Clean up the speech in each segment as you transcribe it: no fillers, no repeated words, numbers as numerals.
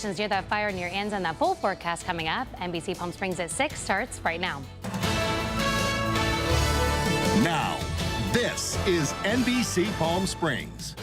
conditions near that fire near Anza and that full forecast coming up. NBC Palm Springs at 6 starts right now. Now, this is NBC Palm Springs.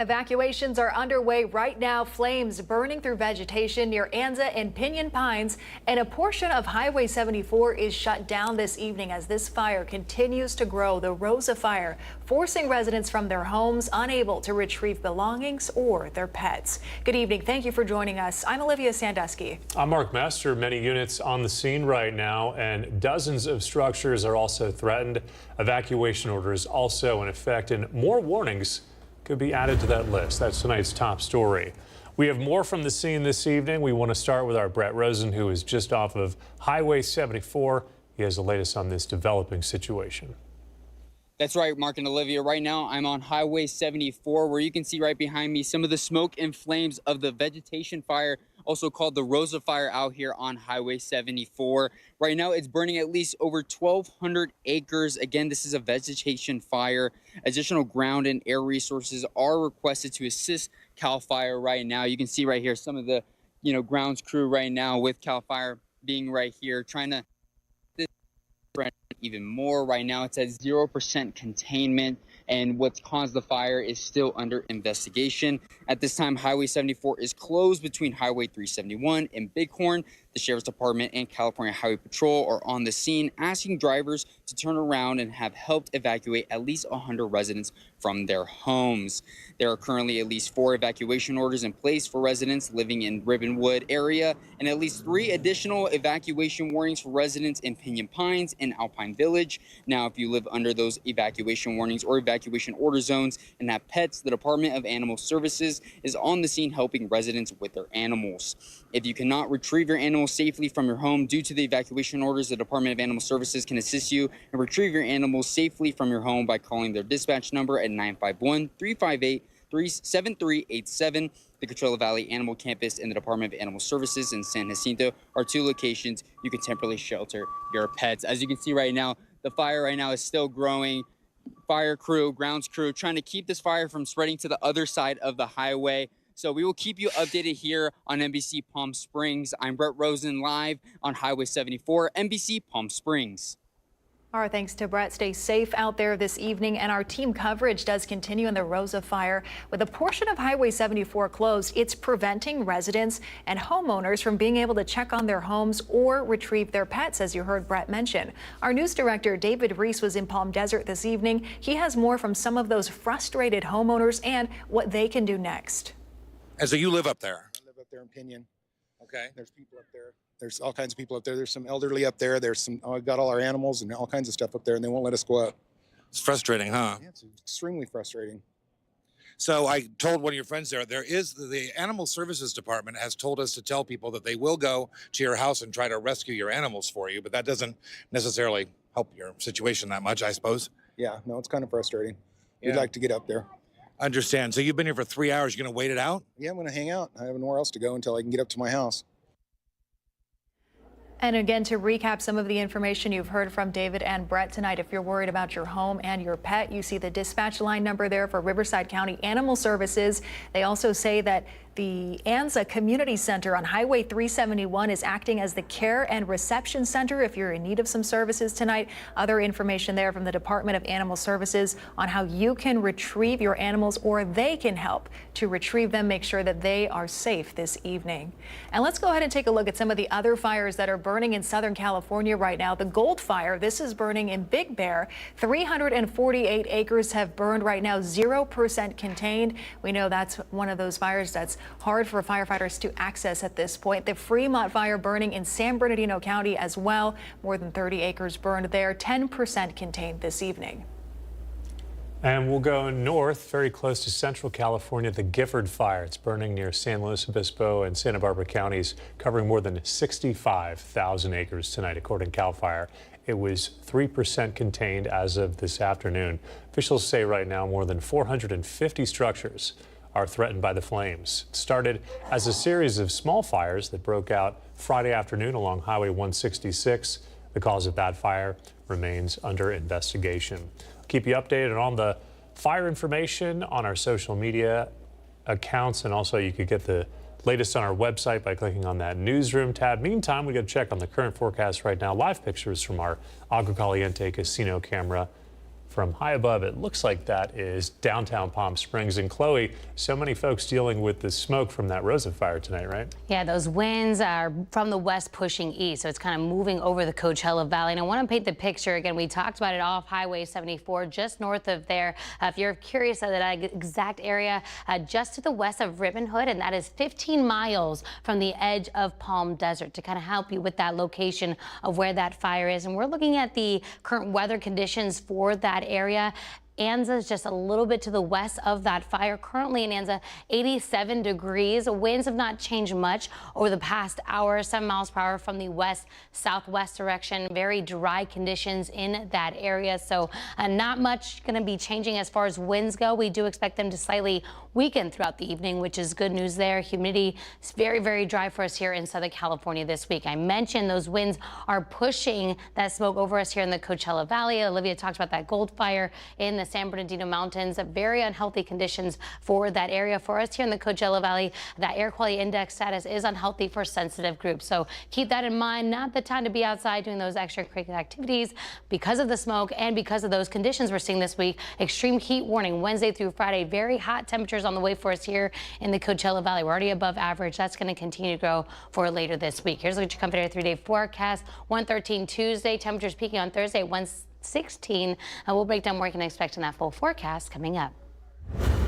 Evacuations are underway right now. Flames burning through vegetation near Anza and Pinyon Pines, and a portion of Highway 74 is shut down this evening as this fire continues to grow. The Rosa fire forcing residents from their homes, unable to retrieve belongings or their pets. Good evening. Thank you for joining us. I'm Olivia Sandusky. I'm Mark Master. Many units on the scene right now, and dozens of structures are also threatened. Evacuation orders also in effect, and more warnings could be added to that list. That's tonight's top story. We have more from the scene this evening. We want to start with our Brett Rosen, who is just off of Highway 74. He has the latest on this developing situation. That's right, Mark and Olivia. Right now, I'm on Highway 74, where you can see right behind me some of the smoke and flames of the vegetation fire, also called the Rosa fire, out here on Highway 74. Right now, it's burning at least over 1,200 acres. Again, this is a vegetation fire. Additional ground and air resources are requested to assist CAL FIRE right now. You can see right here some of the, grounds crew right now with CAL FIRE being right here, trying to even more. Right now it's at 0% containment, and what's caused the fire is still under investigation. At this time, Highway 74 is closed between Highway 371 and Bighorn. The Sheriff's Department and California Highway Patrol are on the scene, asking drivers to turn around and have helped evacuate at least 100 residents from their homes. There are currently at least 4 evacuation orders in place for residents living in Ribbonwood area, and at least 3 additional evacuation warnings for residents in Pinyon Pines and Alpine Village. Now, if you live under those evacuation warnings or evacuation order zones and have pets, the Department of Animal Services is on the scene helping residents with their animals. If you cannot retrieve your animals safely from your home due to the evacuation orders, the Department of Animal Services can assist you and retrieve your animals safely from your home by calling their dispatch number at 951-358-7387. The Coachella Valley Animal Campus and the Department of Animal Services in San Jacinto are 2 locations you can temporarily shelter your pets. As you can see right now, the fire right now is still growing. Fire crew, grounds crew, trying to keep this fire from spreading to the other side of the highway. So we will keep you updated here on NBC Palm Springs. I'm Brett Rosen, live on Highway 74, NBC Palm Springs. Our thanks to Brett. Stay safe out there this evening, and our team coverage does continue in the Rosa fire. With a portion of Highway 74 closed, it's preventing residents and homeowners from being able to check on their homes or retrieve their pets, as you heard Brett mention. Our news director, David Reese, was in Palm Desert this evening. He has more from some of those frustrated homeowners and what they can do next. And so you live up there? I live up there in Pinyon. Okay. There's people up there. There's all kinds of people up there. There's some elderly up there. There's some, I've got all our animals and all kinds of stuff up there, and they won't let us go out. It's frustrating, huh? Yeah, it's extremely frustrating. So I told one of your friends there is the Animal Services Department has told us to tell people that they will go to your house and try to rescue your animals for you, but that doesn't necessarily help your situation that much, I suppose. Yeah, no, it's kind of frustrating. Yeah. We'd like to get up there. Understand. So you've been here for 3 hours. You're going to wait it out? Yeah, I'm going to hang out. I have nowhere else to go until I can get up to my house. And again, to recap some of the information you've heard from David and Brett tonight, if you're worried about your home and your pet, you see the dispatch line number there for Riverside County Animal Services. They also say that the Anza Community Center on Highway 371 is acting as the care and reception center if you're in need of some services tonight. Other information there from the Department of Animal Services on how you can retrieve your animals, or they can help to retrieve them, make sure that they are safe this evening. And let's go ahead and take a look at some of the other fires that are burning in Southern California right now. The Gold Fire, this is burning in Big Bear. 348 acres have burned right now, 0% contained. We know that's one of those fires that's hard for firefighters to access at this point. The Fremont fire burning in San Bernardino County as well. More than 30 acres burned there, 10% contained this evening. And we'll go north, very close to Central California, the Gifford fire. It's burning near San Luis Obispo and Santa Barbara counties, covering more than 65,000 acres tonight, according to CAL FIRE. It was 3% contained as of this afternoon. Officials say right now more than 450 structures are threatened by the flames. It started as a series of small fires that broke out Friday afternoon along Highway 166. The cause of that fire remains under investigation. Keep you updated on the fire information on our social media accounts, and also you could get the latest on our website by clicking on that newsroom tab. Meantime, we got to check on the current forecast right now. Live pictures from our Agua Caliente casino camera. From high above, it looks like that is downtown Palm Springs. And Chloe, so many folks dealing with the smoke from that Rosa fire tonight, right? Yeah, those winds are from the west pushing east, so it's kind of moving over the Coachella Valley. And I want to paint the picture again. We talked about it off Highway 74, just north of there. If you're curious of that exact area, just to the west of Ribbon Hood, and that is 15 miles from the edge of Palm Desert, to kind of help you with that location of where that fire is. And we're looking at the current weather conditions for that area. Anza is just a little bit to the west of that fire. Currently in Anza, 87 degrees. Winds have not changed much over the past hour, 7 miles per hour from the west-southwest direction. Very dry conditions in that area. So not much going to be changing as far as winds go. We do expect them to slightly weaken throughout the evening, which is good news there. Humidity is very, very dry for us here in Southern California this week. I mentioned those winds are pushing that smoke over us here in the Coachella Valley. Olivia talked about that gold fire in the San Bernardino Mountains. Very unhealthy conditions for that area. For us here in the Coachella Valley, that air quality index status is unhealthy for sensitive groups. So keep that in mind. Not the time to be outside doing those extracurricular activities because of the smoke and because of those conditions we're seeing this week. Extreme heat warning Wednesday through Friday. Very hot temperatures on the way for us here in the Coachella Valley. We're already above average. That's going to continue to grow for later this week. Here's a look at your Comfort 3-day forecast. 113 Tuesday. Temperatures peaking on Thursday at 116. We'll break down what we can expect in that full forecast coming up.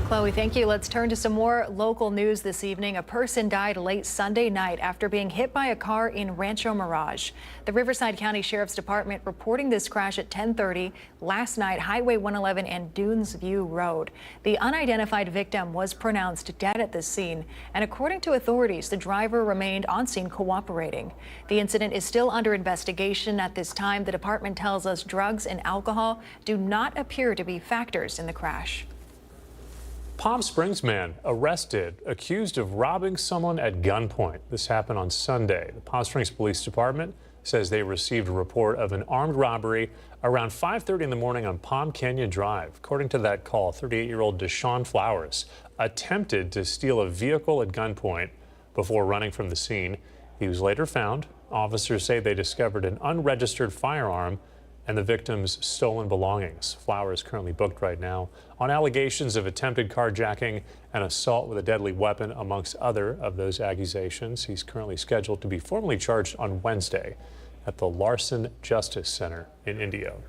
Chloe, thank you. Let's turn to some more local news this evening. A person died late Sunday night after being hit by a car in Rancho Mirage. The Riverside County Sheriff's Department reporting this crash at 10:30 last night, Highway 111 and Dunes View Road. The unidentified victim was pronounced dead at the scene, and according to authorities, the driver remained on scene cooperating. The incident is still under investigation at this time. The department tells us drugs and alcohol do not appear to be factors in the crash. Palm Springs man arrested, accused of robbing someone at gunpoint. This happened on Sunday. The Palm Springs Police Department says they received a report of an armed robbery around 5:30 in the morning on Palm Canyon Drive. According to that call, 38-year-old Deshaun Flowers attempted to steal a vehicle at gunpoint before running from the scene. He was later found. Officers say they discovered an unregistered firearm and the victim's stolen belongings. Flowers currently booked right now on allegations of attempted carjacking and assault with a deadly weapon, amongst other of those accusations. He's currently scheduled to be formally charged on Wednesday at the Larson Justice Center in Indio.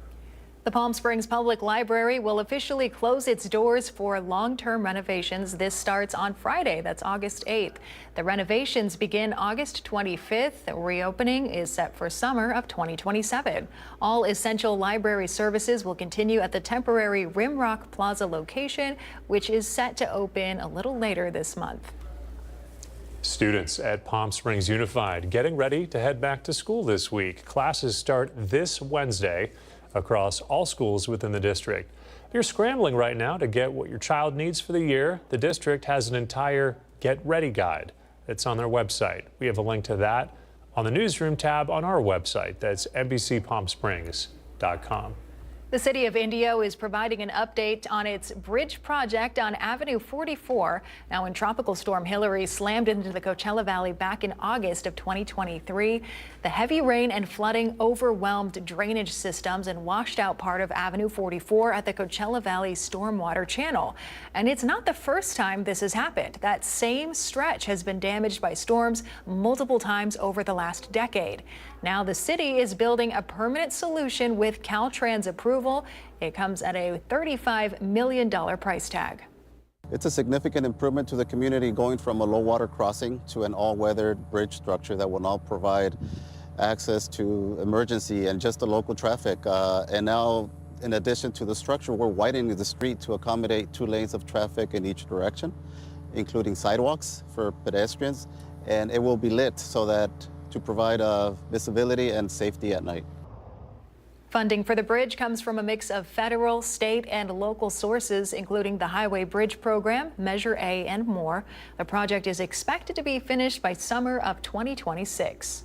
The Palm Springs Public Library will officially close its doors for long-term renovations. This starts on Friday. That's August 8th. The renovations begin August 25th. The reopening is set for summer of 2027. All essential library services will continue at the temporary Rimrock Plaza location, which is set to open a little later this month. Students at Palm Springs Unified getting ready to head back to school this week. Classes start this Wednesday across all schools within the district. If you're scrambling right now to get what your child needs for the year, the district has an entire Get Ready guide that's on their website. We have a link to that on the newsroom tab on our website. That's NBCPalmSprings.com. The city of Indio is providing an update on its bridge project on Avenue 44. Now, when Tropical Storm Hillary slammed into the Coachella Valley back in August of 2023, the heavy rain and flooding overwhelmed drainage systems and washed out part of Avenue 44 at the Coachella Valley Stormwater Channel. And it's not the first time this has happened. That same stretch has been damaged by storms multiple times over the last decade. Now the city is building a permanent solution with Caltrans approval. It comes at a $35 million price tag. It's a significant improvement to the community, going from a low water crossing to an all-weather bridge structure that will now provide access to emergency and just the local traffic. And now, in addition to the structure, we're widening the street to accommodate 2 lanes of traffic in each direction, including sidewalks for pedestrians, and it will be lit so that to provide visibility and safety at night. Funding for the bridge comes from a mix of federal, state, and local sources, including the Highway Bridge Program, Measure A, and more. The project is expected to be finished by summer of 2026.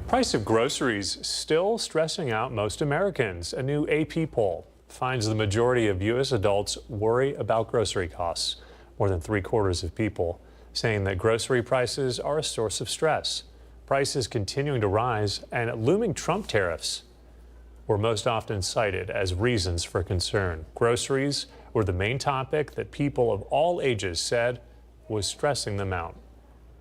Price of groceries still stressing out most Americans. A new AP poll finds the majority of U.S. adults worry about grocery costs. more than 3/4 of people saying that grocery prices are a source of stress. Prices continuing to rise and looming Trump tariffs were most often cited as reasons for concern. Groceries were the main topic that people of all ages said was stressing them out.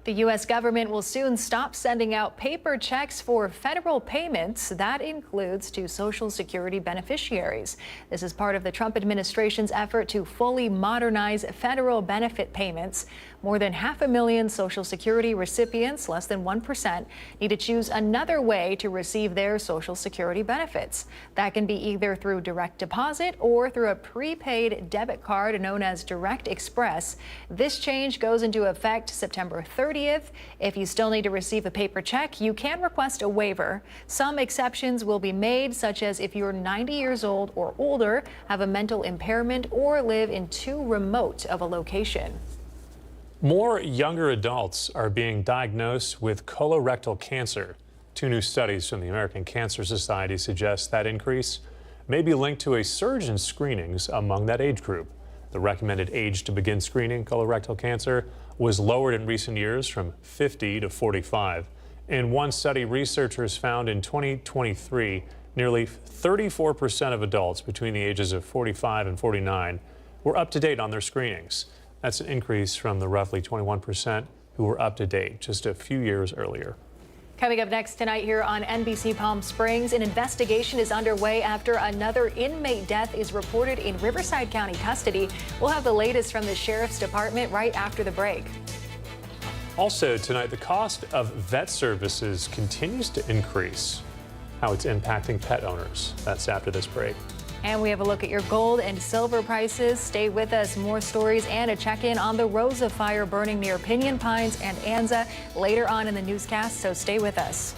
The U.S. government will soon stop sending out paper checks for federal payments. That includes to Social Security beneficiaries. This is part of the Trump administration's effort to fully modernize federal benefit payments. More than 500,000 Social Security recipients, less than 1%, need to choose another way to receive their Social Security benefits. That can be either through direct deposit or through a prepaid debit card known as Direct Express. This change goes into effect September 30th. If you still need to receive a paper check, you can request a waiver. Some exceptions will be made, such as if you're 90 years old or older, have a mental impairment, or live in too remote of a location. More younger adults are being diagnosed with colorectal cancer. Two new studies from the American Cancer Society suggest that increase may be linked to a surge in screenings among that age group. The recommended age to begin screening colorectal cancer was lowered in recent years from 50 to 45. In one study, researchers found in 2023, nearly 34% of adults between the ages of 45 and 49 were up to date on their screenings. That's an increase from the roughly 21% who were up to date just a few years earlier. Coming up next tonight here on NBC Palm Springs, an investigation is underway after another inmate death is reported in Riverside County custody. We'll have the latest from the Sheriff's Department right after the break. Also tonight, the cost of vet services continues to increase. How it's impacting pet owners. That's after this break. And we have a look at your gold and silver prices. Stay with us. More stories and a check-in on the Rosa fire burning near Pinyon Pines and Anza later on in the newscast, so stay with us.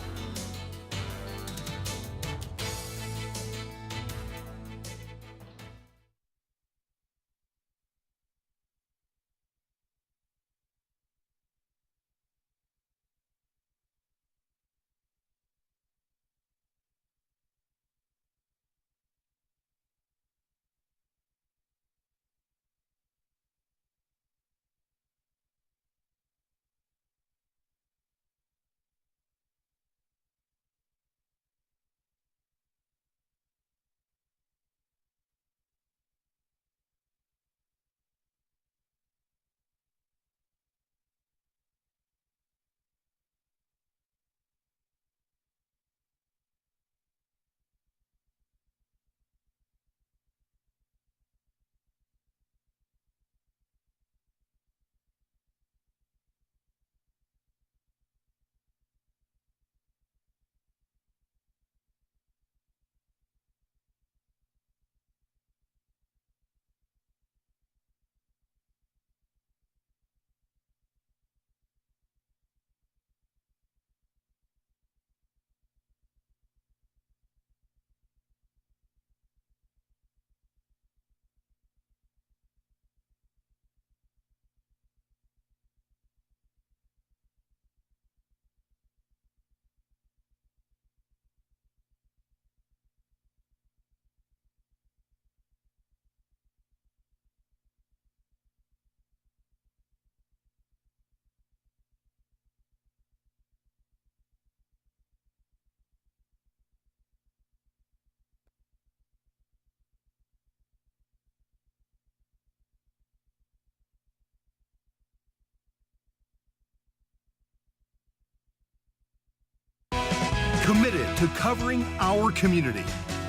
Committed to covering our community.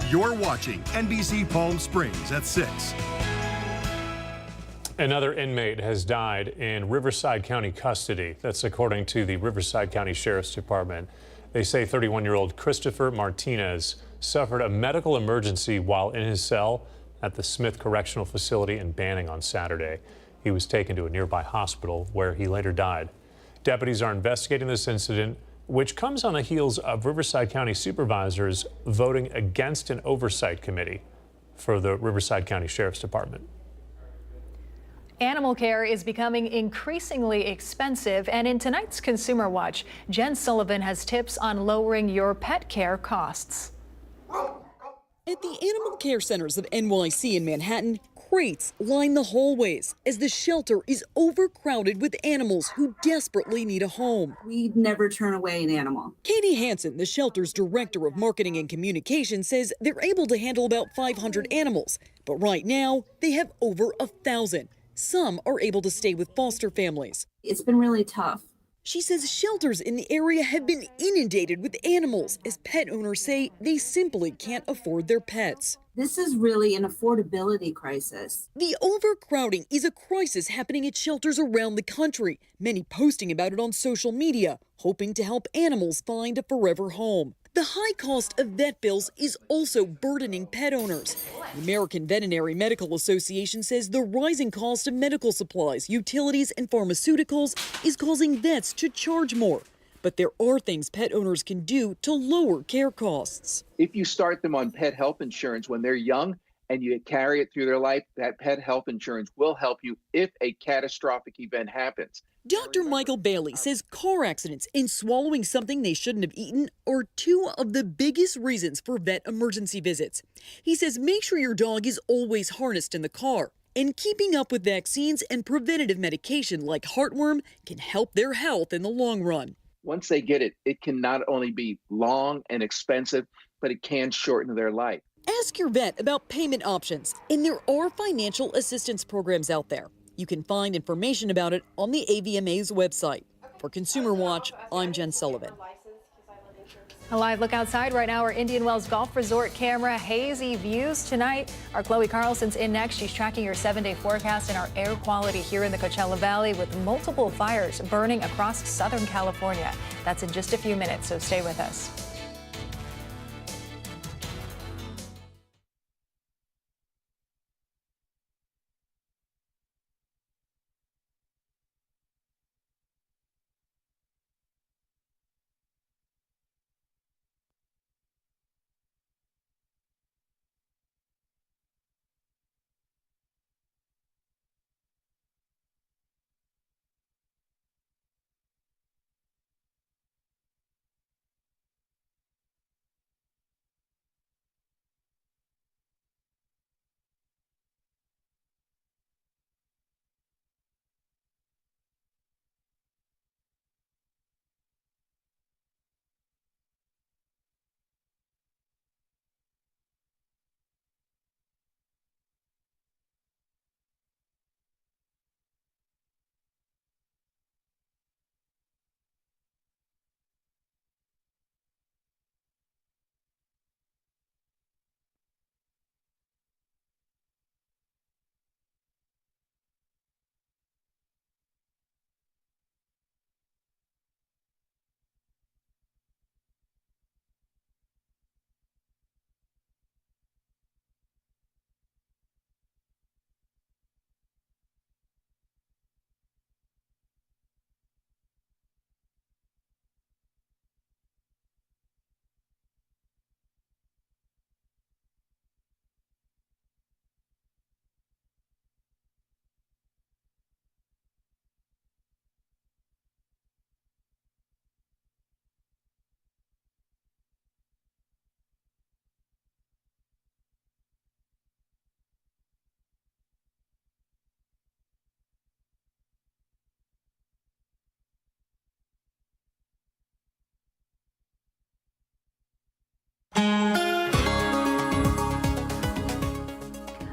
You're watching NBC Palm Springs at 6. Another inmate has died in Riverside County custody. That's according to the Riverside County Sheriff's Department. They say 31-year-old Christopher Martinez suffered a medical emergency while in his cell at the Smith Correctional Facility in Banning on Saturday. He was taken to a nearby hospital where he later died. Deputies are investigating this incident, which comes on the heels of Riverside County supervisors voting against an oversight committee for the Riverside County Sheriff's Department. Animal care is becoming increasingly expensive, and in tonight's Consumer Watch, Jen Sullivan has tips on lowering your pet care costs. At the animal care centers of NYC in Manhattan, Crates line the hallways as the shelter is overcrowded with animals who desperately need a home. We'd never turn away an animal. Katie Hansen, the shelter's director of marketing and communication, says they're able to handle about 500 animals, but right now they have over 1,000. Some are able to stay with foster families. It's been really tough. She says shelters in the area have been inundated with animals as pet owners say they simply can't afford their pets. This is really an affordability crisis. The overcrowding is a crisis happening at shelters around the country, many posting about it on social media, hoping to help animals find a forever home. The high cost of vet bills is also burdening pet owners. The American Veterinary Medical Association says the rising cost of medical supplies, utilities, and pharmaceuticals is causing vets to charge more. But there are things pet owners can do to lower care costs. If you start them on pet health insurance when they're young and you carry it through their life, that pet health insurance will help you if a catastrophic event happens. Dr. Michael Bailey says car accidents and swallowing something they shouldn't have eaten are two of the biggest reasons for vet emergency visits. He says make sure your dog is always harnessed in the car. And keeping up with vaccines and preventative medication like heartworm can help their health in the long run. Once they get it, it can not only be long and expensive, but it can shorten their life. Ask your vet about payment options, and there are financial assistance programs out there. You can find information about it on the AVMA's website. For Consumer Watch, I'm Jen Sullivan. A live look outside right now, our Indian Wells Golf Resort camera. Hazy views tonight. Our Chloe Carlson's in next. She's tracking your 7-day forecast and our air quality here in the Coachella Valley with multiple fires burning across Southern California. That's in just a few minutes, so stay with us.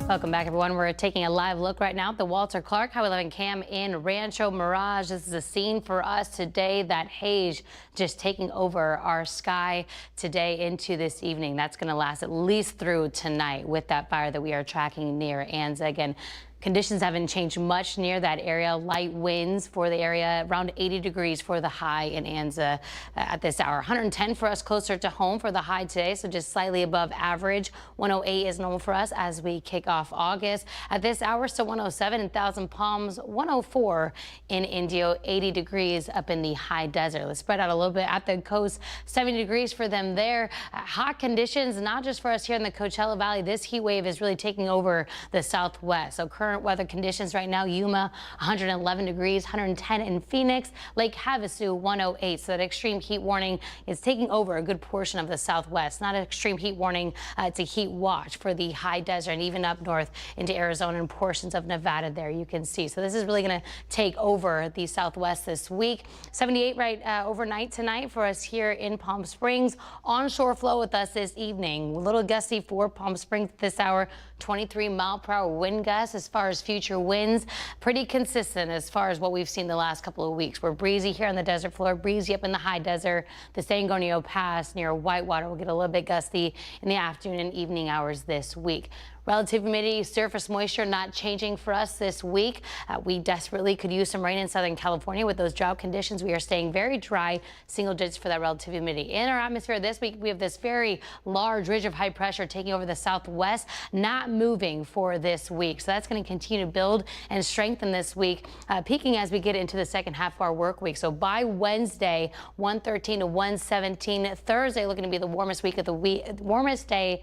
Welcome back, everyone. We're taking a live look right now at the Walter Clark Highway 11 cam in Rancho Mirage. This is a scene for us today. That haze just taking over our sky today into this evening. That's going to last at least through tonight with that fire that we are tracking near Anza. Again, conditions haven't changed much near that area. Light winds for the area, around 80 degrees for the high in Anza at this hour. 110 for us closer to home for the high today, so just slightly above average. 108 is normal for us as we kick off August. At this hour, still 107 in Thousand Palms, 104 in Indio, 80 degrees up in the high desert. Let's spread out a little bit at the coast. 70 degrees for them there. Hot conditions, not just for us here in the Coachella Valley. This heat wave is really taking over the southwest. So currently current weather conditions right now. Yuma, 111 degrees, 110 in Phoenix, Lake Havasu, 108. So that extreme heat warning is taking over a good portion of the Southwest. Not an extreme heat warning, it's a heat watch for the high desert and even up north into Arizona and portions of Nevada there you can see. So this is really going to take over the Southwest this week. 78 overnight tonight for us here in Palm Springs. Onshore flow with us this evening. A little gusty for Palm Springs this hour. 23-mile-per-hour wind gusts. As far as future winds, pretty consistent as far as what we've seen the last couple of weeks. We're breezy here on the desert floor, breezy up in the high desert. The San Antonio Pass near Whitewater will get a little bit gusty in the afternoon and evening hours this week. Relative humidity, surface moisture not changing for us this week. We desperately could use some rain in Southern California. With those drought conditions, we are staying very dry, single digits for that relative humidity. In our atmosphere this week, we have this very large ridge of high pressure taking over the Southwest, not moving for this week. So that's going to continue to build and strengthen this week, peaking as we get into the second half of our work week. So by Wednesday, 113 to 117. Thursday looking to be the warmest week of the week, warmest day,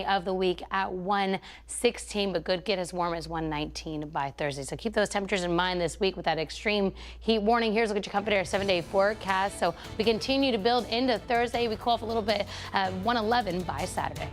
of the week at 116, but could get as warm as 119 by Thursday. So keep those temperatures in mind this week with that extreme heat warning. Here's a look at your Comfort Air 7-day forecast. So we continue to build into Thursday. We cool off a little bit at 111 by Saturday.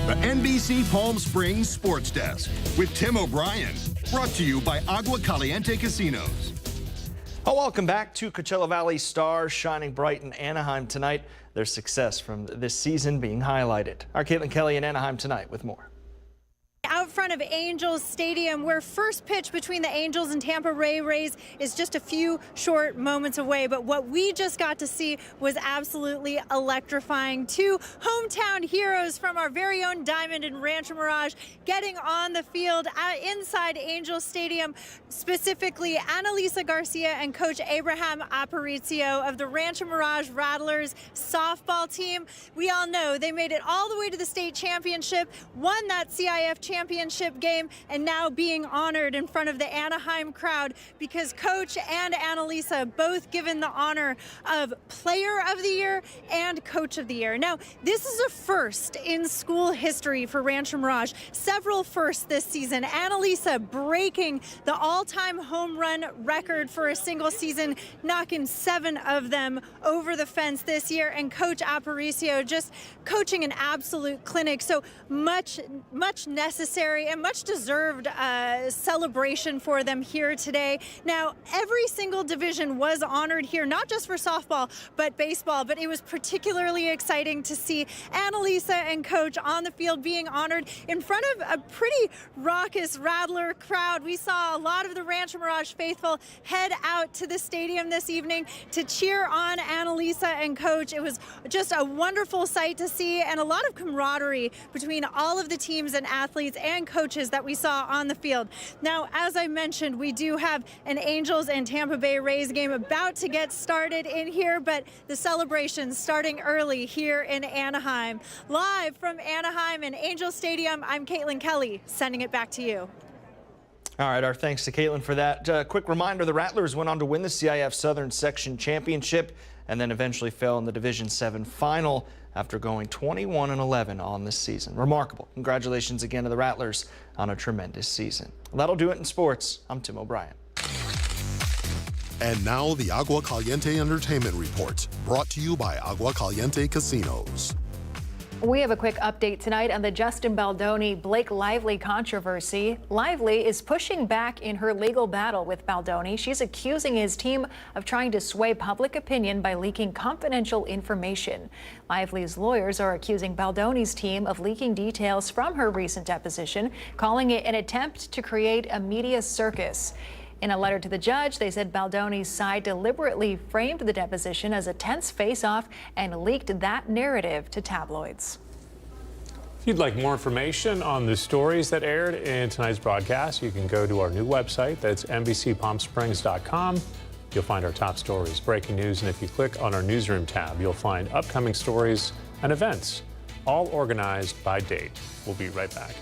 The NBC Palm Springs Sports Desk with Tim O'Brien. Brought to you by Agua Caliente Casinos. Oh, welcome back to Coachella Valley stars shining bright in Anaheim tonight. Their success from this season being highlighted. Our Caitlin Kelly in Anaheim tonight with more. Out front of Angels Stadium, where first pitch between the Angels and Tampa Bay Rays is just a few short moments away. But what we just got to see was absolutely electrifying. Two hometown heroes from our very own Diamond and Rancho Mirage getting on the field inside Angels Stadium, specifically Annalisa Garcia and Coach Abraham Aparicio of the Rancho Mirage Rattlers softball team. We all know they made it all the way to the state championship, won that CIF championship game, and now being honored in front of the Anaheim crowd because Coach and Annalisa both given the honor of Player of the Year and Coach of the Year. Now, this is a first in school history for Rancho Mirage. Several firsts this season. Annalisa breaking the all-time home run record for a single season, knocking 7 of them over the fence this year, and Coach Aparicio just coaching an absolute clinic. So much necessary necessary and much deserved celebration for them here today. Now, every single division was honored here, not just for softball, but baseball. But it was particularly exciting to see Annalisa and Coach on the field being honored in front of a pretty raucous Rattler crowd. We saw a lot of the Rancho Mirage faithful head out to the stadium this evening to cheer on Annalisa and Coach. It was just a wonderful sight to see, and a lot of camaraderie between all of the teams and athletes and coaches that we saw on the field. Now, as I mentioned, we do have an Angels and Tampa Bay Rays game about to get started in here, but the celebrations starting early here in Anaheim. Live from Anaheim and Angel Stadium, I'm Caitlin Kelly, sending it back to you. All right, our thanks to Caitlin for that. Quick reminder, the Rattlers went on to win the CIF Southern Section Championship and then eventually fell in the Division 7 final after going 21-11 on this season. Remarkable. Congratulations again to the Rattlers on a tremendous season. Well, that'll do it in sports. I'm Tim O'Brien. And now the Agua Caliente Entertainment Report, brought to you by Agua Caliente Casinos. We have a quick update tonight on the Justin Baldoni-Blake Lively controversy. Lively is pushing back in her legal battle with Baldoni. She's accusing his team of trying to sway public opinion by leaking confidential information. Lively's lawyers are accusing Baldoni's team of leaking details from her recent deposition, calling it an attempt to create a media circus. In a letter to the judge, they said Baldoni's side deliberately framed the deposition as a tense face-off and leaked that narrative to tabloids. If you'd like more information on the stories that aired in tonight's broadcast, you can go to our new website. That's NBCPalmSprings.com. You'll find our top stories, breaking news, and if you click on our newsroom tab, you'll find upcoming stories and events, all organized by date. We'll be right back.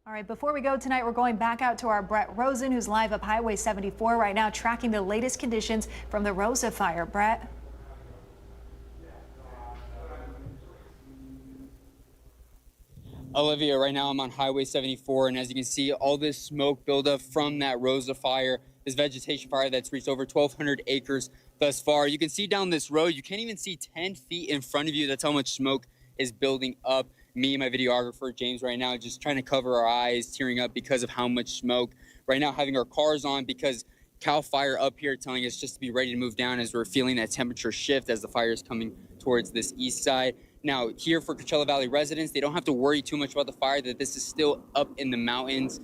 All right, before we go tonight, we're going back out to our Brett Rosen, who's live up Highway 74 right now, tracking the latest conditions from the Rosa fire. Brett? Olivia, right now I'm on Highway 74, and as you can see, all this smoke buildup from that Rosa fire, this vegetation fire that's reached over 1,200 acres thus far. You can see down this road, you can't even see 10 feet in front of you. That's how much smoke is building up. Me and my videographer, James, right now, just trying to cover our eyes, tearing up because of how much smoke. Right now, having our cars on because CAL FIRE up here telling us just to be ready to move down as we're feeling that temperature shift as the fire is coming towards this east side. Now, here for Coachella Valley residents, they don't have to worry too much about the fire, that this is still up in the mountains.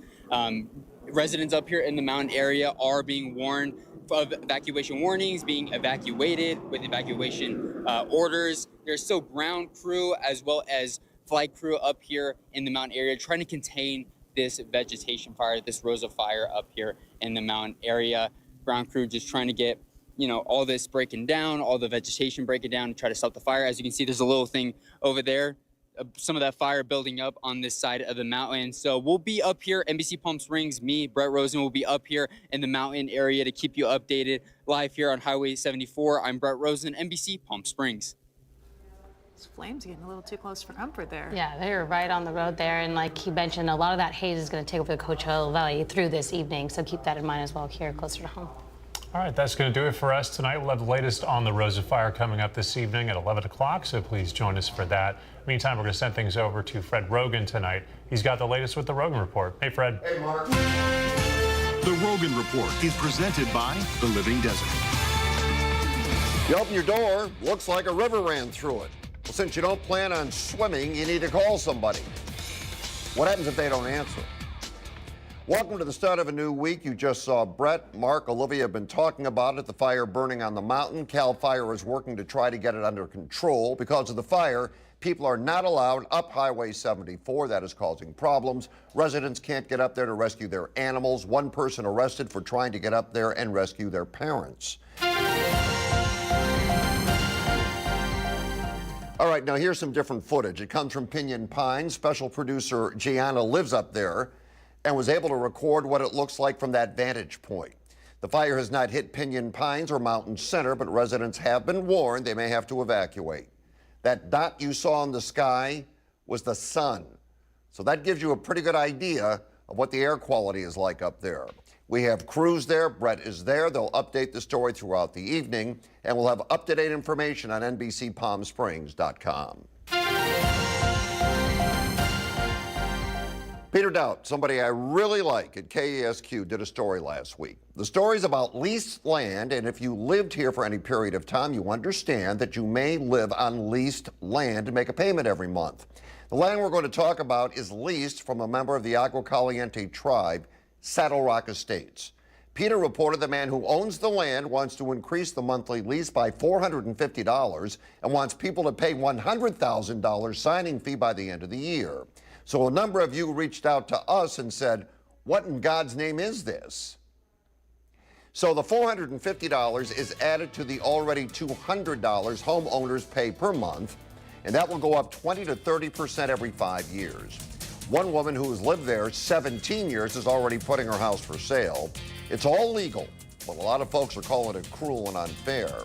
Residents up here in the mountain area are being warned of evacuation warnings, being evacuated with evacuation orders. There's still ground crew as well as flight crew up here in the mountain area trying to contain this vegetation fire, this Rosa fire up here in the mountain area. Ground crew just trying to get, all this breaking down, all the vegetation breaking down, and try to stop the fire. As you can see, there's a little thing over there, some of that fire building up on this side of the mountain. So we'll be up here, NBC Palm Springs, me, Brett Rosen, will be up here in the mountain area to keep you updated live here on Highway 74. I'm Brett Rosen, NBC Palm Springs. These flames getting a little too close for comfort there. Yeah, they're right on the road there. And like he mentioned, a lot of that haze is going to take over the Coachella Valley through this evening. So keep that in mind as well here closer to home. All right, that's going to do it for us tonight. We'll have the latest on the Rosa fire coming up this evening at 11 o'clock, so please join us for that. Meantime, we're going to send things over to Fred Rogan tonight. He's got the latest with the Rogan Report. Hey, Fred. Hey, Mark. The Rogan Report is presented by The Living Desert. You open your door, looks like a river ran through it. Well, since you don't plan on swimming, you need to call somebody. What happens if they don't answer? Welcome to the start of a new week. You just saw Brett, Mark, Olivia have been talking about it, the fire burning on the mountain. CAL FIRE is working to try to get it under control. Because of the fire, people are not allowed up Highway 74. That is causing problems. Residents can't get up there to rescue their animals. One person arrested for trying to get up there and rescue their parents. All right, now here's some different footage. It comes from Pinyon Pines. Special producer Gianna lives up there and was able to record what it looks like from that vantage point. The fire has not hit Pinyon Pines or Mountain Center, but residents have been warned they may have to evacuate. That dot you saw in the sky was the sun. So that gives you a pretty good idea of what the air quality is like up there. We have crews there. Brett is there. They'll update the story throughout the evening, and we'll have up-to-date information on NBCPalmSprings.com. Peter Dowd, somebody I really like at KESQ, did a story last week. The story's about leased land, and if you lived here for any period of time, you understand that you may live on leased land and make a payment every month. The land we're going to talk about is leased from a member of the Agua Caliente tribe, Saddle Rock Estates. Peter reported the man who owns the land wants to increase the monthly lease by $450 and wants people to pay $100,000 signing fee by the end of the year. So a number of you reached out to us and said, what in God's name is this? So the $450 is added to the already $200 homeowners pay per month, and that will go up 20 to 30% every 5 years. One woman who has lived there 17 years is already putting her house for sale. It's all legal, but a lot of folks are calling it cruel and unfair.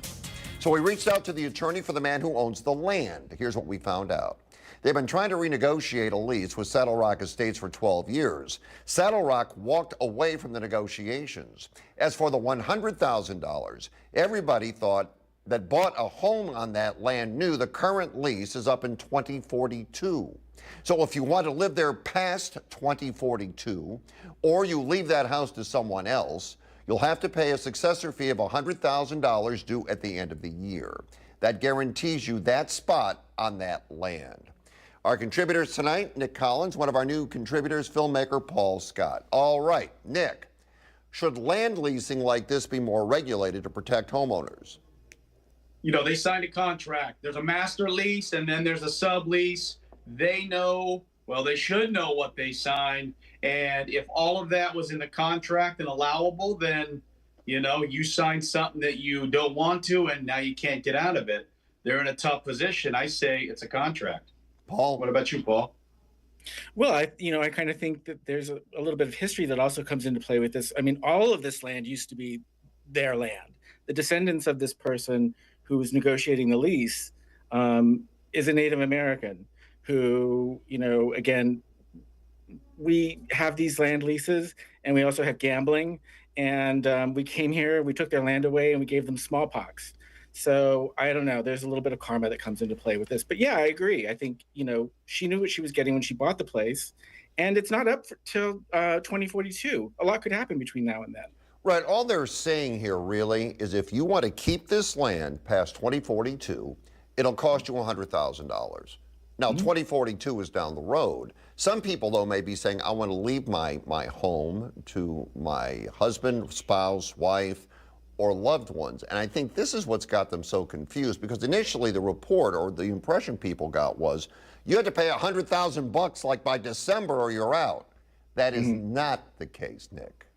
So we reached out to the attorney for the man who owns the land. Here's what we found out. They've been trying to renegotiate a lease with Saddle Rock Estates for 12 years. Saddle Rock walked away from the negotiations. As for the $100,000, everybody thought that bought a home on that land knew the current lease is up in 2042. So if you want to live there past 2042, or you leave that house to someone else, you'll have to pay a successor fee of $100,000 due at the end of the year. That guarantees you that spot on that land. Our contributors tonight, Nick Collins, one of our new contributors, filmmaker Paul Scott. All right, Nick, should land leasing like this be more regulated to protect homeowners? You know, they signed a contract. There's a master lease and then there's a sublease. They know, well, they should know what they signed. And if all of that was in the contract and allowable, then, you know, you signed something that you don't want to and now you can't get out of it. They're in a tough position. I say it's a contract. Paul, what about you, Paul? Well, I kind of think that there's a little bit of history that also comes into play with this. I mean, all of this land used to be their land. The descendants of this person who was negotiating the lease is a Native American who, you know, again, we have these land leases and we also have gambling. And we came here, we took their land away and we gave them smallpox. So I don't know. There's a little bit of karma that comes into play with this. But yeah, I agree. I think, you know, she knew what she was getting when she bought the place. And it's not up till 2042. A lot could happen between now and then. Right. All they're saying here really is if you want to keep this land past 2042, it'll cost you $100,000. Now, 2042 is down the road. Some people, though, may be saying, I want to leave my home to my husband, spouse, wife, or loved ones. And I think this is what's got them so confused, because initially the report or the impression people got was you had to pay $100,000 like by December or you're out. That is not the case, Nick.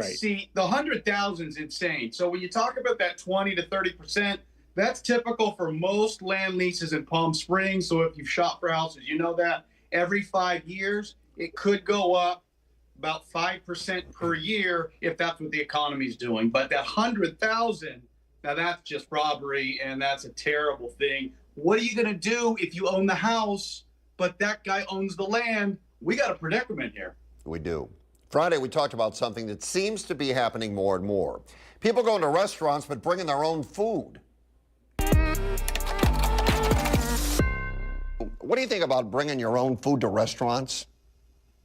See, the 100,000 is insane. So when you talk about that 20 to 30%, that's typical for most land leases in Palm Springs. So if you've shopped for houses, you know that every 5 years, it could go up about 5% per year if that's what the economy's doing. But that 100,000, now that's just robbery, and that's a terrible thing. What are you going to do if you own the house, but that guy owns the land? We got a predicament here. We do. Friday, we talked about something that seems to be happening more and more. People going to restaurants, but bringing their own food. What do you think about bringing your own food to restaurants?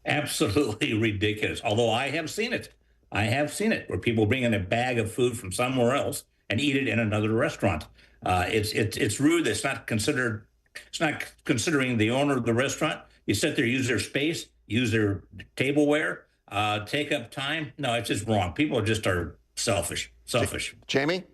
Absolutely ridiculous. Although I have seen it. I have seen it where people bring in a bag of food from somewhere else and eat it in another restaurant. It's rude. It's not considered. It's not considering the owner of the restaurant. You sit there, use their space, use their tableware, take up time. No, it's just wrong. People just are selfish. Jamie?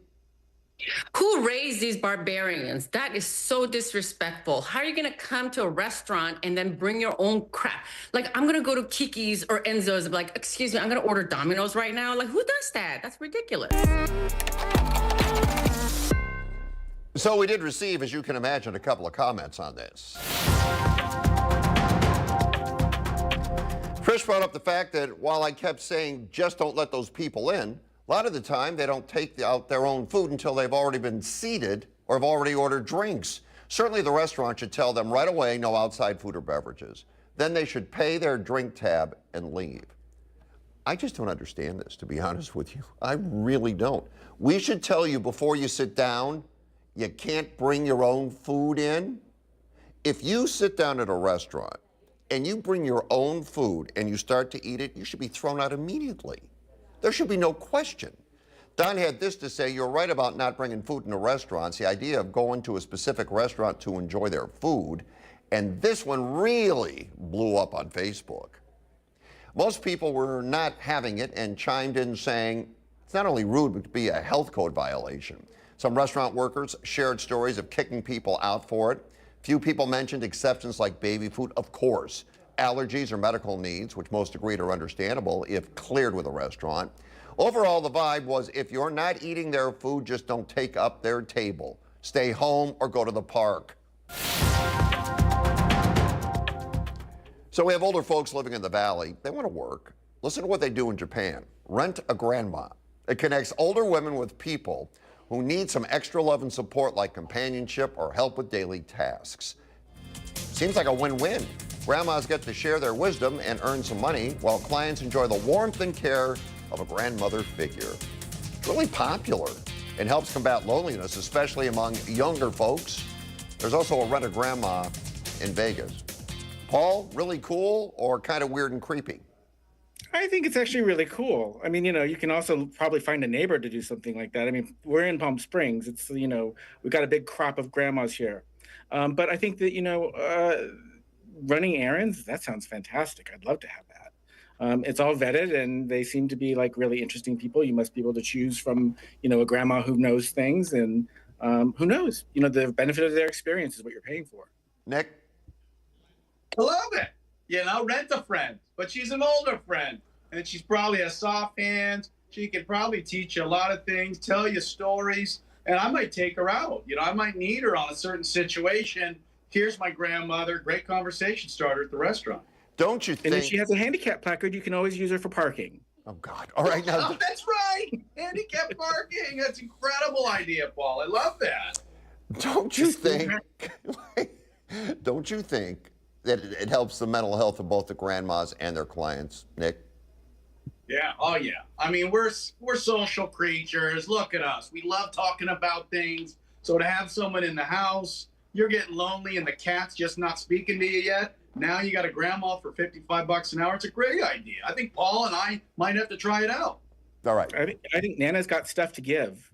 Who raised these barbarians? That is so disrespectful. How are you going to come to a restaurant and then bring your own crap? Like, I'm going to go to Kiki's or Enzo's and be like, excuse me, I'm going to order Domino's right now. Like, who does that? That's ridiculous. So we did receive, as you can imagine, a couple of comments on this. Chris brought up the fact that while I kept saying just don't let those people in, a lot of the time they don't take out their own food until they've already been seated or have already ordered drinks. Certainly the restaurant should tell them right away no outside food or beverages. Then they should pay their drink tab and leave. I just don't understand this, to be honest with you. I really don't. We should tell you before you sit down, you can't bring your own food in. If you sit down at a restaurant and you bring your own food and you start to eat it, you should be thrown out immediately. There should be no question. Don had this to say: you're right about not bringing food into restaurants, the idea of going to a specific restaurant to enjoy their food, and this one really blew up on Facebook. Most people were not having it and chimed in saying it's not only rude, but it could be a health code violation. Some restaurant workers shared stories of kicking people out for it. Few people mentioned exceptions like baby food, of course. Allergies or medical needs, which most agreed are understandable if cleared with a restaurant. Overall, the vibe was if you're not eating their food, just don't take up their table. Stay home or go to the park. So we have older folks living in the valley. They want to work. Listen to what they do in Japan. Rent a grandma. It connects older women with people who need some extra love and support like companionship or help with daily tasks. Seems like a win-win. Grandmas get to share their wisdom and earn some money, while clients enjoy the warmth and care of a grandmother figure. It's really popular and helps combat loneliness, especially among younger folks. There's also a Rent a Grandma in Vegas. Paul, really cool or kind of weird and creepy? I think it's actually really cool. I mean, you can also probably find a neighbor to do something like that. I mean, we're in Palm Springs. It's, we've got a big crop of grandmas here. But I think that, running errands, that sounds fantastic. I'd love to have that. It's all vetted and they seem to be like really interesting people. You must be able to choose from, a grandma who knows things and who knows, the benefit of their experience is what you're paying for. Nick? I love it. Rent a friend, but she's an older friend and she's probably a soft hands. She can probably teach you a lot of things, tell you stories, and I might take her out. I might need her on a certain situation. Here's my grandmother, great conversation starter at the restaurant. Don't you think? And if she has a handicap placard, you can always use her for parking. Oh, God. All right. Now. Oh, that's right. Handicap parking. That's an incredible idea, Paul. I love that. Don't you think that it helps the mental health of both the grandmas and their clients, Nick? Yeah. Oh, yeah. I mean, we're social creatures. Look at us. We love talking about things. So to have someone in the house, you're getting lonely and the cat's just not speaking to you yet. Now you got a grandma for $55 an hour. It's a great idea. I think Paul and I might have to try it out. All right. I think Nana's got stuff to give.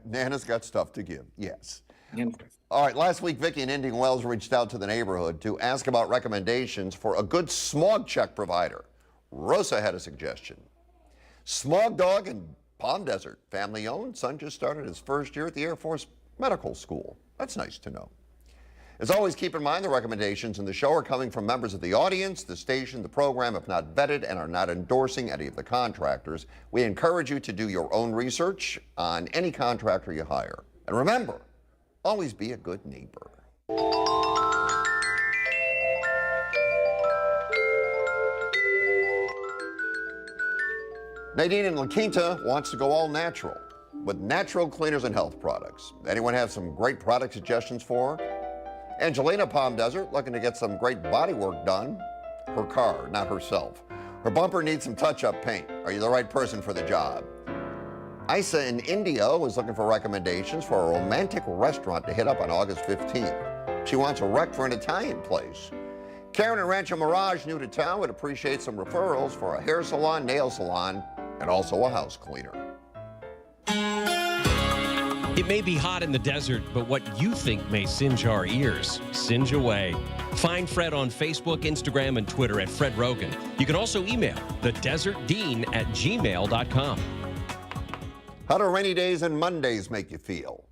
Nana's got stuff to give, yes. All right, last week, Vicki in Indian Wells reached out to the neighborhood to ask about recommendations for a good smog check provider. Rosa had a suggestion. Smog Dog in Palm Desert, family-owned. Son just started his first year at the Air Force Medical School. That's nice to know. As always, keep in mind the recommendations in the show are coming from members of the audience, the station, the program, if not vetted, and are not endorsing any of the contractors. We encourage you to do your own research on any contractor you hire. And remember, always be a good neighbor. Nadine in La Quinta wants to go all natural with natural cleaners and health products. Anyone have some great product suggestions for her? Angelina, Palm Desert, looking to get some great body work done. Her car, not herself. Her bumper needs some touch-up paint. Are you the right person for the job? Isa in India was looking for recommendations for a romantic restaurant to hit up on August 15th. She wants a rec for an Italian place. Karen in Rancho Mirage, new to town, would appreciate some referrals for a hair salon, nail salon, and also a house cleaner. It may be hot in the desert, but what you think may singe our ears, singe away. Find Fred on Facebook, Instagram, and Twitter at Fred Rogan. You can also email thedesertdean@gmail.com. How do rainy days and Mondays make you feel?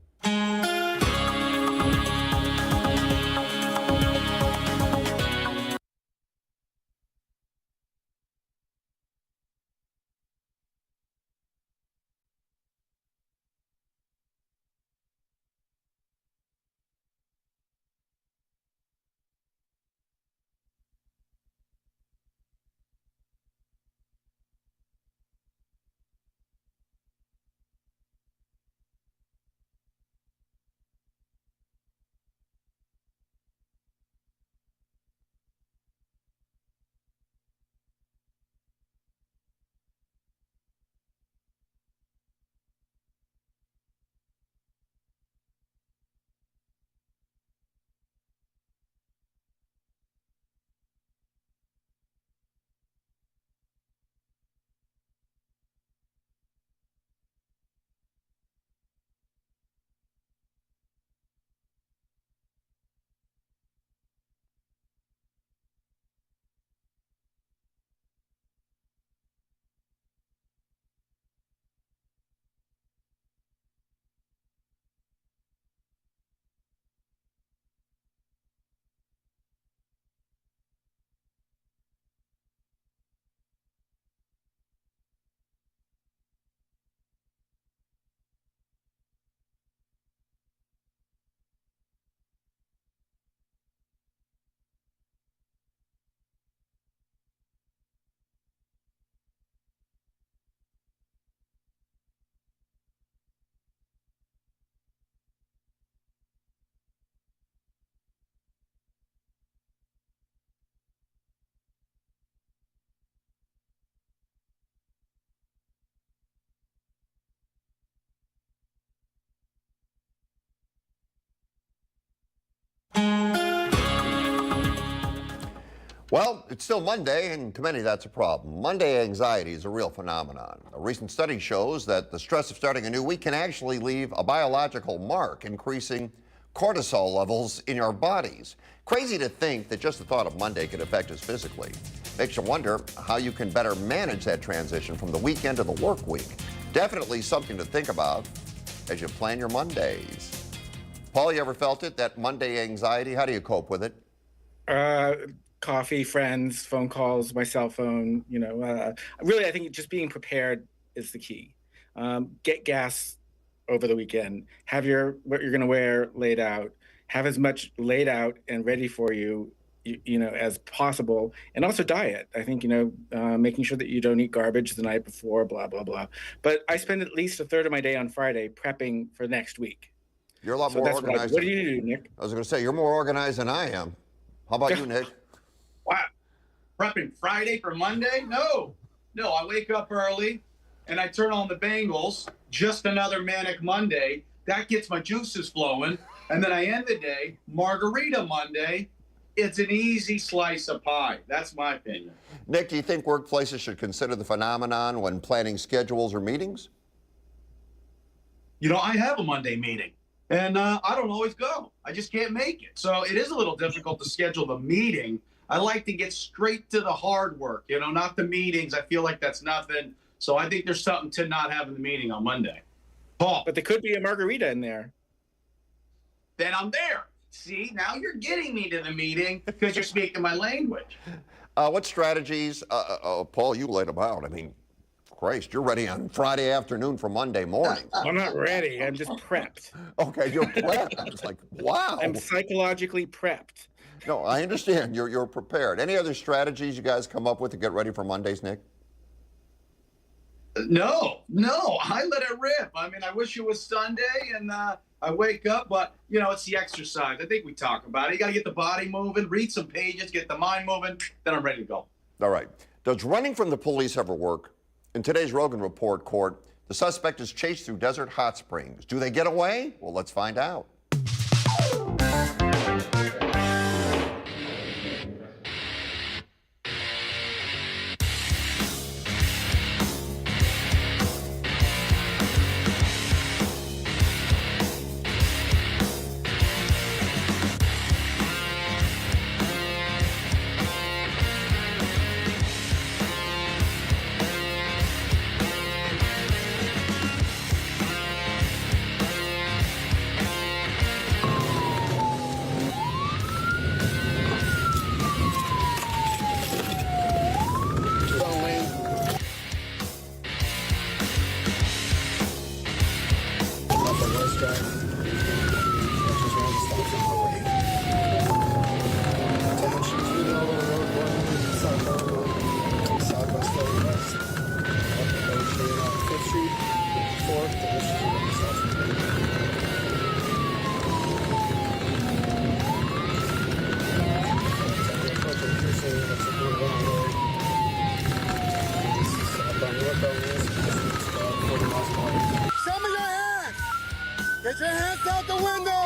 Well, it's still Monday, and to many that's a problem. Monday anxiety is a real phenomenon. A recent study shows that the stress of starting a new week can actually leave a biological mark, increasing cortisol levels in our bodies. Crazy to think that just the thought of Monday could affect us physically. Makes you wonder how you can better manage that transition from the weekend to the work week. Definitely something to think about as you plan your Mondays. Paul, you ever felt it, that Monday anxiety? How do you cope with it? Coffee, friends, phone calls, my cell phone, really, I think just being prepared is the key. Get gas over the weekend, have what you're going to wear laid out, have as much laid out and ready for you, as possible. And also diet. I think, making sure that you don't eat garbage the night before, blah, blah, blah. But I spend at least a third of my day on Friday prepping for next week. You're a lot more organized. What do you do, Nick? I was going to say, you're more organized than I am. How about you, Nick? Wow. Prepping Friday for Monday? No, I wake up early and I turn on the Bengals. Just another manic Monday. That gets my juices flowing. And then I end the day, Margarita Monday. It's an easy slice of pie. That's my opinion. Nick, do you think workplaces should consider the phenomenon when planning schedules or meetings? I have a Monday meeting. And I don't always go. I just can't make it. So it is a little difficult to schedule the meeting. I like to get straight to the hard work, not the meetings. I feel like that's nothing. So I think there's something to not having the meeting on Monday. Paul. But there could be a margarita in there. Then I'm there. See, now you're getting me to the meeting because you're speaking my language. What strategies, Paul, you laid them out. I mean, Christ, you're ready on Friday afternoon for Monday morning. I'm not ready. I'm just prepped. Okay, you're prepped. I was like, wow. I'm psychologically prepped. No, I understand. You're prepared. Any other strategies you guys come up with to get ready for Mondays, Nick? No, I let it rip. I mean, I wish it was Sunday and I wake up, but, it's the exercise. I think we talk about it. You got to get the body moving, read some pages, get the mind moving, then I'm ready to go. All right. Does running from the police ever work? In today's Rogan Report court, the suspect is chased through desert hot springs. Do they get away? Well, let's find out. Show me your hands! Get your hands out the window!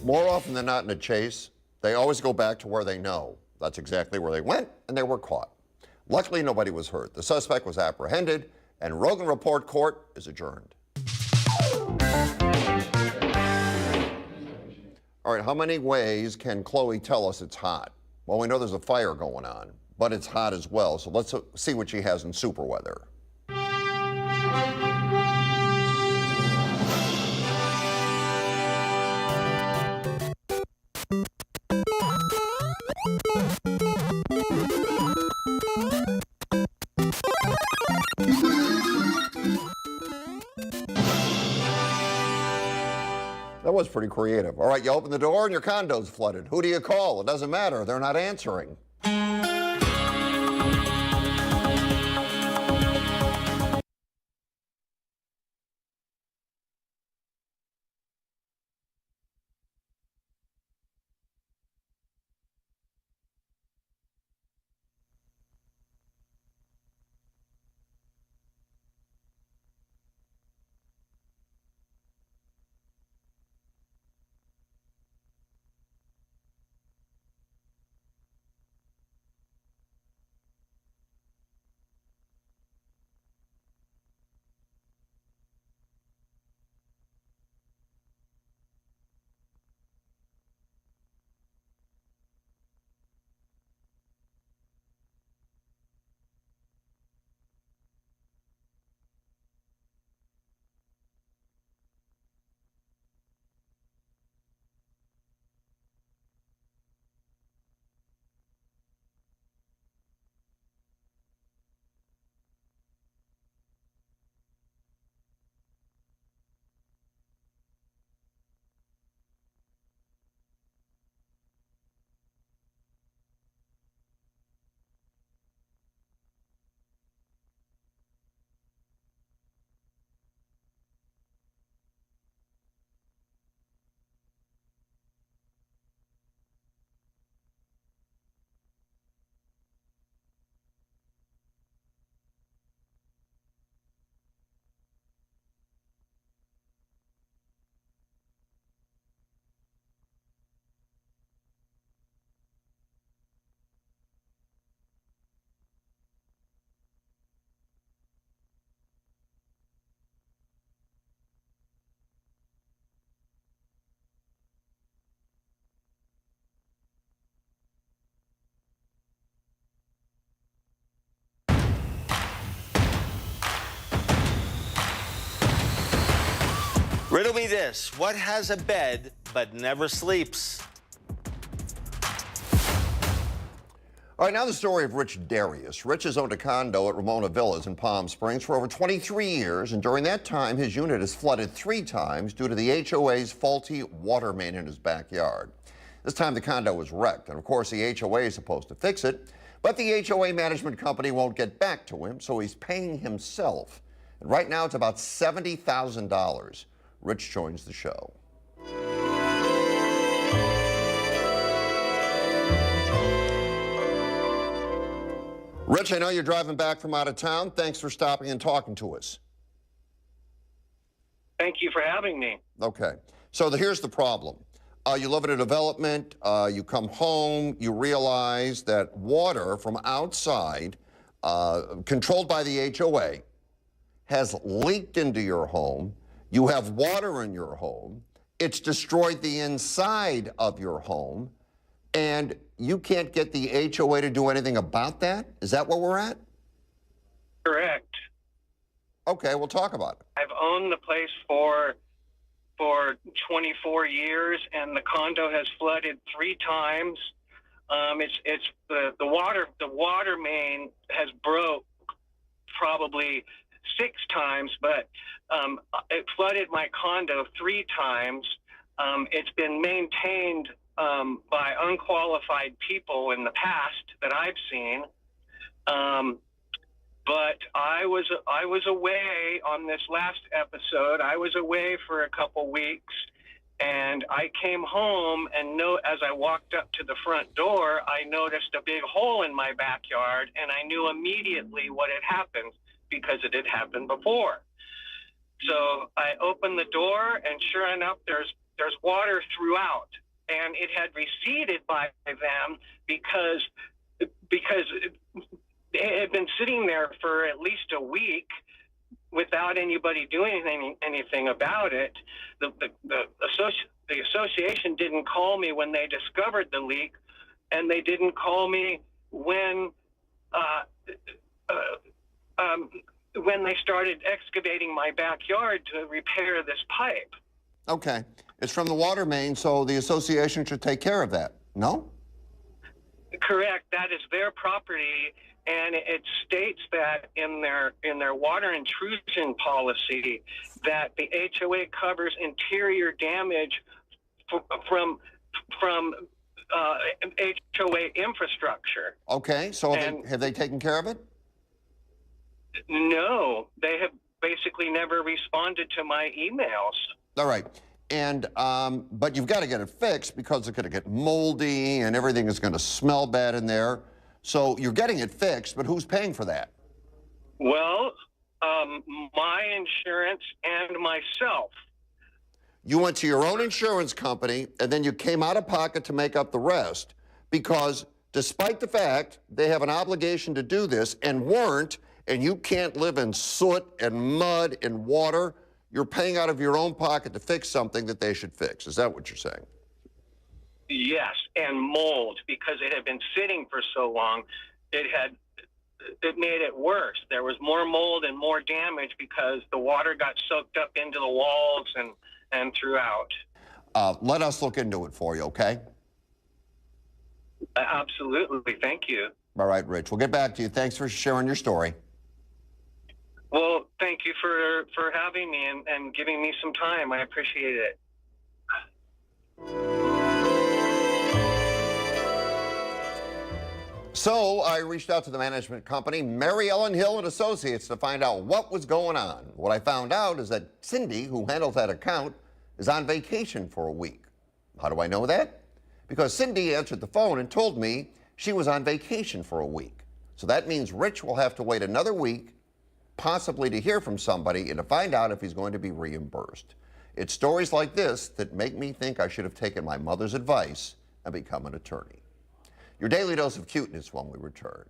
More often than not in a chase, they always go back to where they know. That's exactly where they went, and they were caught. Luckily, nobody was hurt. The suspect was apprehended, and Rogan Report court is adjourned. All right, how many ways can Chloe tell us it's hot? Well, we know there's a fire going on, but it's hot as well. So let's see what she has in super weather. That was pretty creative. All right, you open the door and your condo's flooded. Who do you call? It doesn't matter. They're not answering. Riddle me this. What has a bed but never sleeps? All right, now the story of Rich Darius. Rich has owned a condo at Ramona Villas in Palm Springs for over 23 years, and during that time, his unit has flooded 3 times due to the HOA's faulty water main in his backyard. This time, the condo was wrecked, and of course, the HOA is supposed to fix it, but the HOA management company won't get back to him, so he's paying himself. And right now, it's about $70,000. Rich joins the show. Rich, I know you're driving back from out of town. Thanks for stopping and talking to us. Thank you for having me. Okay. So here's the problem. You live in a development, you come home, you realize that water from outside, controlled by the HOA, has leaked into your home. You have water in your home. It's destroyed the inside of your home. And you can't get the HOA to do anything about that? Is that where we're at? Correct. Okay, we'll talk about it. I've owned the place for 24 years, and the condo has flooded 3 times. It's the water main has broke probably 6 times, but it flooded my condo 3 times. It's been maintained by unqualified people in the past that I've seen. But I was away on this last episode. I was away for a couple weeks, and I came home, and as I walked up to the front door, I noticed a big hole in my backyard, and I knew immediately what had happened because it had happened before. So I opened the door, and sure enough, there's water throughout. And it had receded by them because it had been sitting there for at least a week without anybody doing anything about it. The association didn't call me when they discovered the leak, and they didn't call me when they started excavating my backyard to repair this pipe. Okay. It's from the water main, so the association should take care of that, no? Correct. That is their property, and it states that in their water intrusion policy that the HOA covers interior damage from HOA infrastructure. Okay, so have they taken care of it? No, they have basically never responded to my emails. All right. And, but you've got to get it fixed because it's going to get moldy and everything is going to smell bad in there. So you're getting it fixed, but who's paying for that? Well, my insurance and myself. You went to your own insurance company and then you came out of pocket to make up the rest because despite the fact they have an obligation to do this and weren't, and you can't live in soot and mud and water, you're paying out of your own pocket to fix something that they should fix. Is that what you're saying? Yes, and mold, because it had been sitting for so long, it made it worse. There was more mold and more damage because the water got soaked up into the walls and throughout. Let us look into it for you, okay? Absolutely, thank you. All right, Rich, we'll get back to you. Thanks for sharing your story. Well, thank you for having me and giving me some time. I appreciate it. So I reached out to the management company, Mary Ellen Hill and Associates, to find out what was going on. What I found out is that Cindy, who handles that account, is on vacation for a week. How do I know that? Because Cindy answered the phone and told me she was on vacation for a week. So that means Rich will have to wait another week, possibly to hear from somebody and to find out if he's going to be reimbursed. It's stories like this that make me think I should have taken my mother's advice and become an attorney. Your daily dose of cuteness when we return.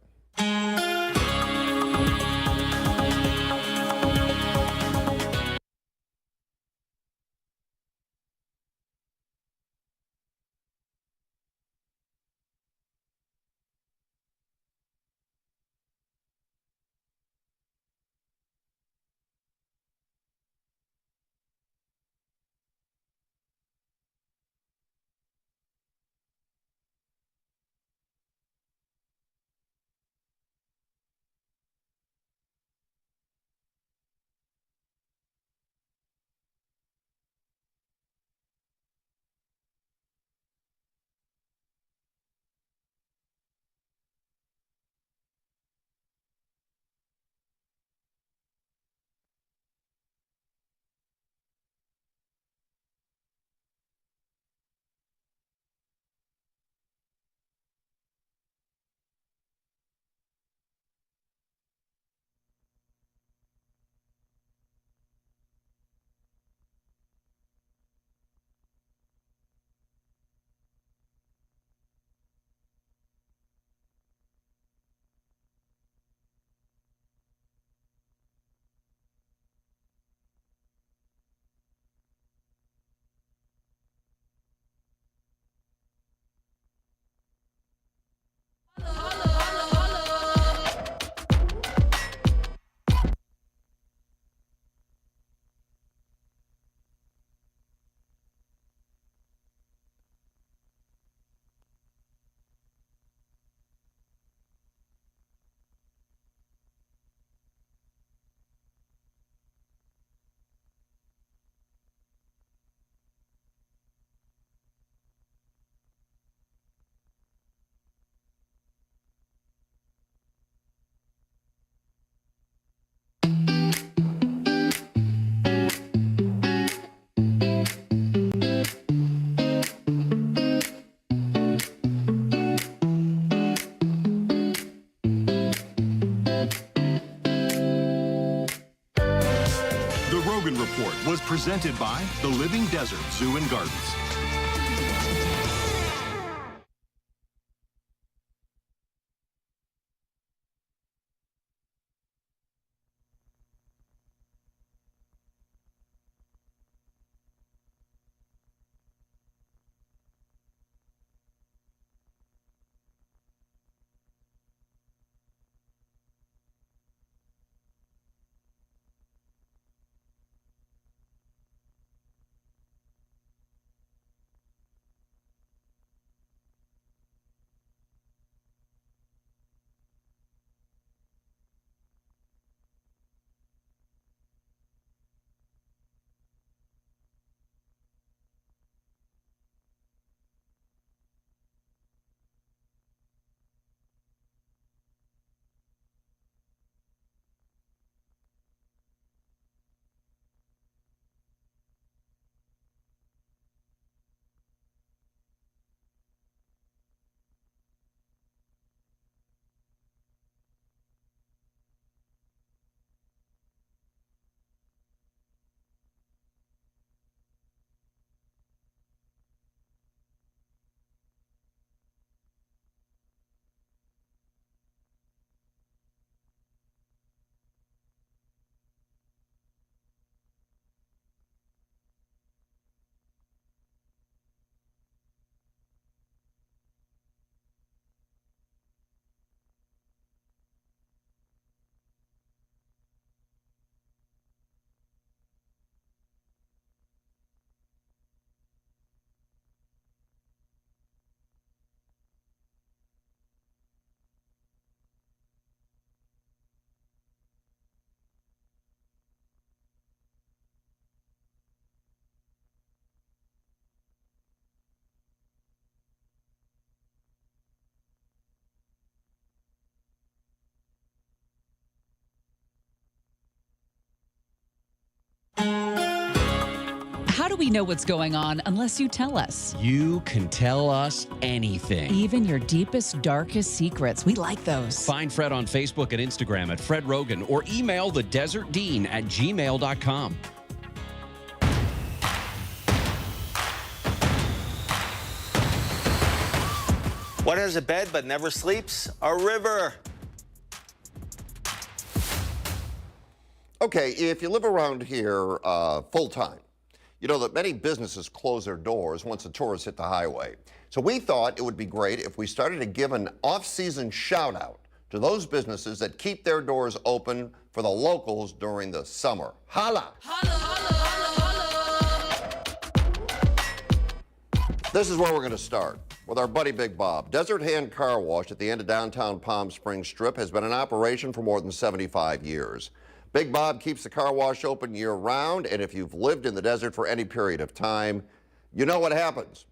Rogan Report was presented by the Living Desert Zoo and Gardens. How do we know what's going on unless you tell us? You can tell us anything. Even your deepest, darkest secrets. We like those. Find Fred on Facebook and Instagram at Fred Rogan or email thedesertdean@gmail.com. What has a bed but never sleeps? A river. Okay, if you live around here full-time, you know that many businesses close their doors once the tourists hit the highway. So we thought it would be great if we started to give an off-season shout-out to those businesses that keep their doors open for the locals during the summer. Holla! This is where we're going to start, with our buddy Big Bob. Desert Hand Car Wash at the end of downtown Palm Springs Strip has been in operation for more than 75 years. Big Bob keeps the car wash open year-round, and if you've lived in the desert for any period of time, you know what happens.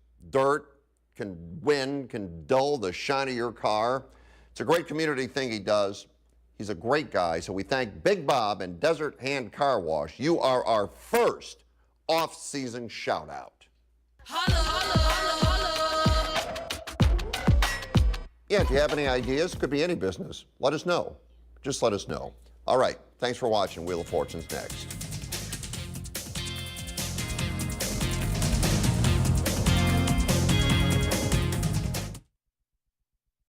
Wind can dull the shine of your car. It's a great community thing he does. He's a great guy, so we thank Big Bob and Desert Hand Car Wash. You are our first off-season shout-out. Yeah, if you have any ideas, could be any business, let us know. Just let us know. All right, thanks for watching. Wheel of Fortune's next.